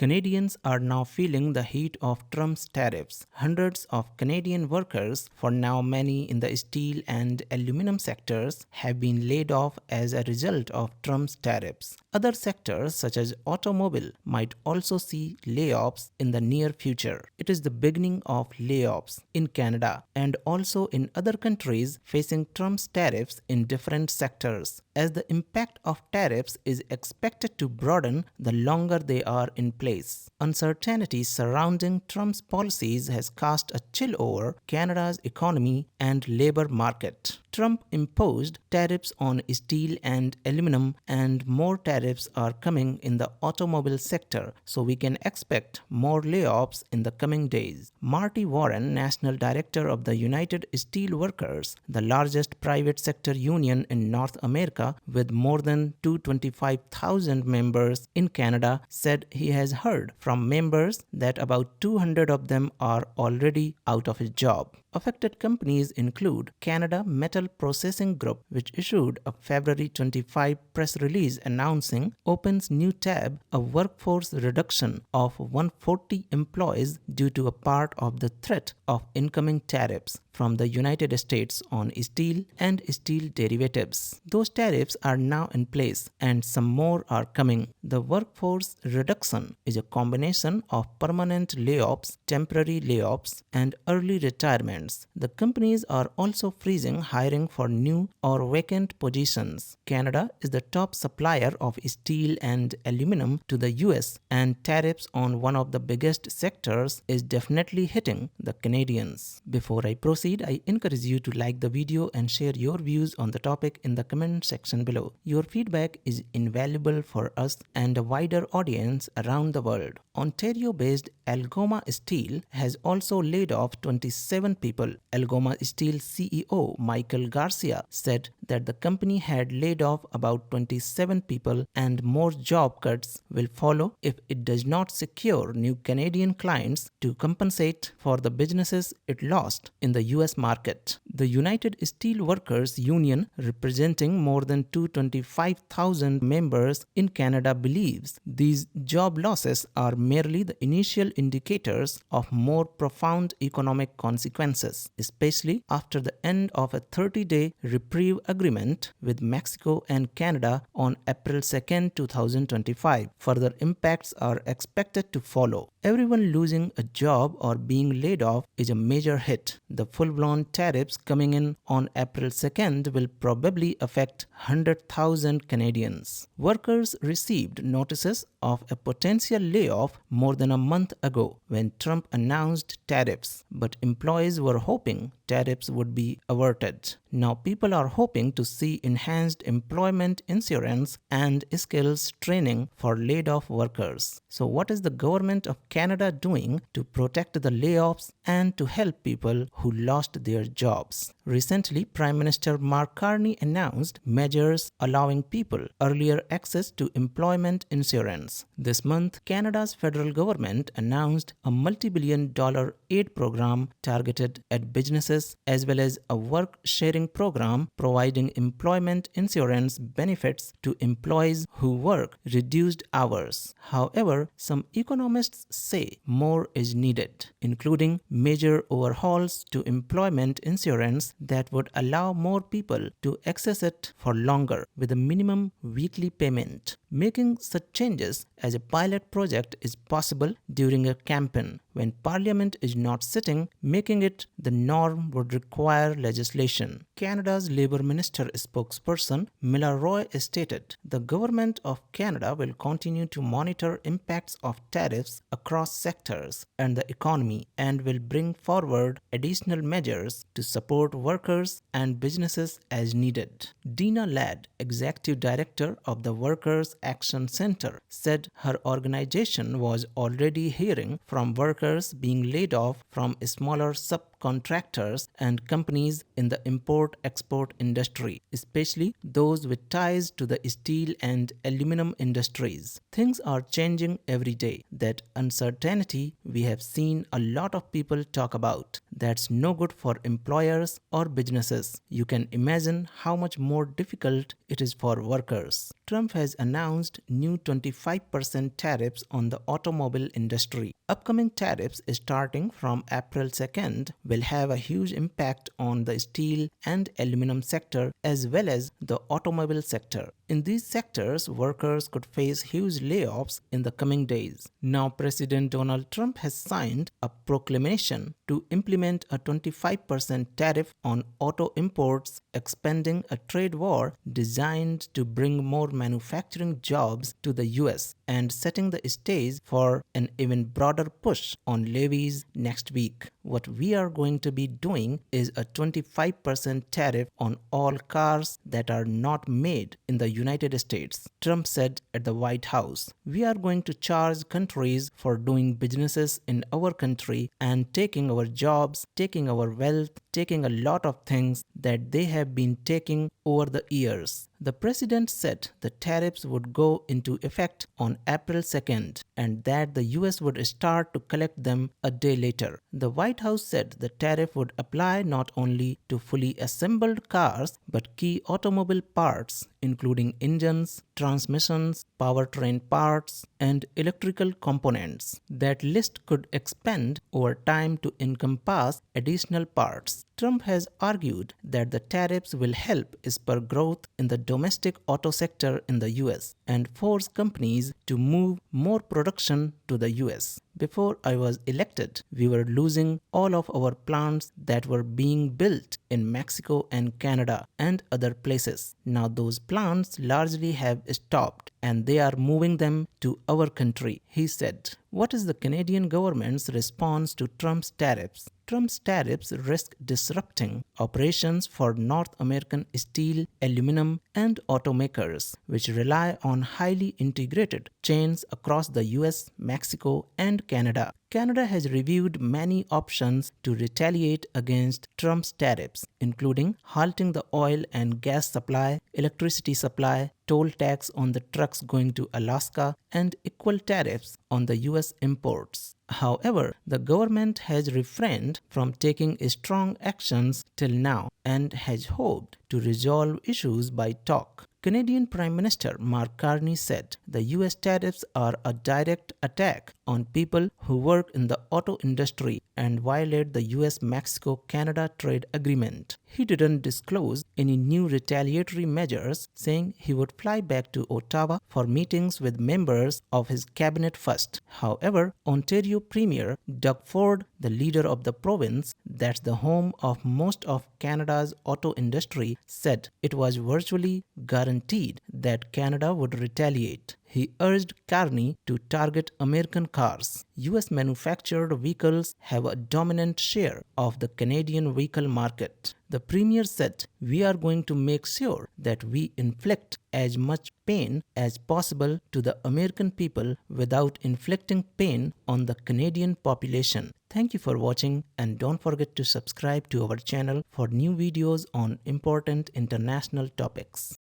Canadians are now feeling the heat of Trump's tariffs. Hundreds of Canadian workers, for now many in the steel and aluminum sectors, have been laid off as a result of Trump's tariffs. Other sectors such as automobile might also see layoffs in the near future. It is the beginning of layoffs in Canada and also in other countries facing Trump's tariffs in different sectors, as the impact of tariffs is expected to broaden the longer they are in place. Uncertainty surrounding Trump's policies has cast a chill over Canada's economy and labor market. Trump imposed tariffs on steel and aluminum, and more tariffs are coming in the automobile sector, so we can expect more layoffs in the coming days. Marty Warren, National Director of the United Steelworkers, the largest private sector union in North America with more than 225,000 members in Canada, said he has heard from members that about 200 of them are already out of a job. Affected companies include Canada Metal Processing Group, which issued a February 25 press release announcing opens new tab, a workforce reduction of 140 employees due to a part of the threat of incoming tariffs from the United States on steel and steel derivatives. Those tariffs are now in place and some more are coming. The workforce reduction is a combination of permanent layoffs, temporary layoffs, and early retirements. The companies are also freezing hiring for new or vacant positions. Canada is the top supplier of steel and aluminum to the US, and tariffs on one of the biggest sectors is definitely hitting the Canadians. Before I proceed, I encourage you to like the video and share your views on the topic in the comment section below. Your feedback is invaluable for us and a wider audience around the world. Ontario-based Algoma Steel has also laid off 27 people. Algoma Steel CEO Michael Garcia said that the company had laid off about 27 people and more job cuts will follow if it does not secure new Canadian clients to compensate for the businesses it lost in the US market. The United Steelworkers Union, representing more than 225,000 members in Canada, believes these job losses are merely the initial indicators of more profound economic consequences, especially after the end of a 30-day reprieve agreement with Mexico and Canada on April 2, 2025. Further impacts are expected to follow. Everyone losing a job or being laid off is a major hit. The full-blown tariffs coming in on April 2nd will probably affect 100,000 Canadians. Workers received notices of a potential layoff more than a month ago when Trump announced tariffs, but employees were hoping tariffs would be averted. Now people are hoping to see enhanced employment insurance and skills training for laid-off workers. So what is the government of Canada doing to protect the layoffs and to help people who lost their jobs? Recently, Prime Minister Mark Carney announced measures allowing people earlier access to employment insurance. This month, Canada's federal government announced a multi-billion-dollar aid program targeted at businesses as well as a work-sharing program providing employment insurance benefits to employees who work reduced hours. However, some economists say more is needed, including major overhauls to employment insurance that would allow more people to access it for longer with a minimum weekly payment. Making such changes as a pilot project is possible during a campaign when Parliament is not sitting. Making it the norm would require legislation. Canada's Labour Minister spokesperson Miller Roy stated, "The Government of Canada will continue to monitor impacts of tariffs across sectors and the economy and will bring forward additional measures to support workers and businesses as needed." Dina Ladd, Executive Director of the Workers' Action Center, said her organization was already hearing from workers being laid off from smaller subcontractors and companies in the import-export industry, especially those with ties to the steel and aluminum industries. Things are changing every day. That uncertainty we have seen a lot of people talk about. that's no good for employers or businesses. You can imagine how much more difficult it is for workers. Trump has announced new 25% tariffs on the automobile industry. Upcoming tariffs starting from April 2nd will have a huge impact on the steel and aluminum sector as well as the automobile sector. In these sectors, workers could face huge layoffs in the coming days. Now, President Donald Trump has signed a proclamation to implement a 25% tariff on auto imports, expanding a trade war designed to bring more manufacturing jobs to the US and setting the stage for an even broader push on levies next week. What we are going to be doing is a 25% tariff on all cars that are not made in the United States, Trump said at the White House. We are going to charge countries for doing businesses in our country and taking our jobs, taking our wealth, taking a lot of things that they have been taking over the years. The president said the tariffs would go into effect on April 2nd and that the US would start to collect them a day later. The White House said the tariff would apply not only to fully assembled cars but key automobile parts including engines, transmissions, powertrain parts, and electrical components. That list could expand over time to encompass additional parts. Trump has argued that the tariffs will help spur growth in the domestic auto sector in the US and force companies to move more production to the US. Before I was elected, we were losing all of our plants that were being built in Mexico and Canada and other places. Now those plants largely have stopped and they are moving them to our country, he said. What is the Canadian government's response to Trump's tariffs? Trump's tariffs risk disrupting operations for North American steel, aluminum, and automakers, which rely on highly integrated chains across the US, Mexico, and Canada. Canada has reviewed many options to retaliate against Trump's tariffs, including halting the oil and gas supply, electricity supply, toll tax on the trucks going to Alaska, and equal tariffs on the US imports. However, the government has refrained from taking strong actions till now and has hoped to resolve issues by talk. Canadian Prime Minister Mark Carney said the US tariffs are a direct attack on people who work in the auto industry and violate the US-Mexico-Canada trade agreement. He didn't disclose any new retaliatory measures, saying he would fly back to Ottawa for meetings with members of his cabinet first. However, Ontario Premier Doug Ford, the leader of the province that's the home of most of Canada's auto industry, said it was virtually guaranteed that Canada would retaliate. He urged Carney to target American cars. US manufactured vehicles have a dominant share of the Canadian vehicle market. The premier said, "We are going to make sure that we inflict as much pain as possible to the American people without inflicting pain on the Canadian population." Thank you for watching and don't forget to subscribe to our channel for new videos on important international topics.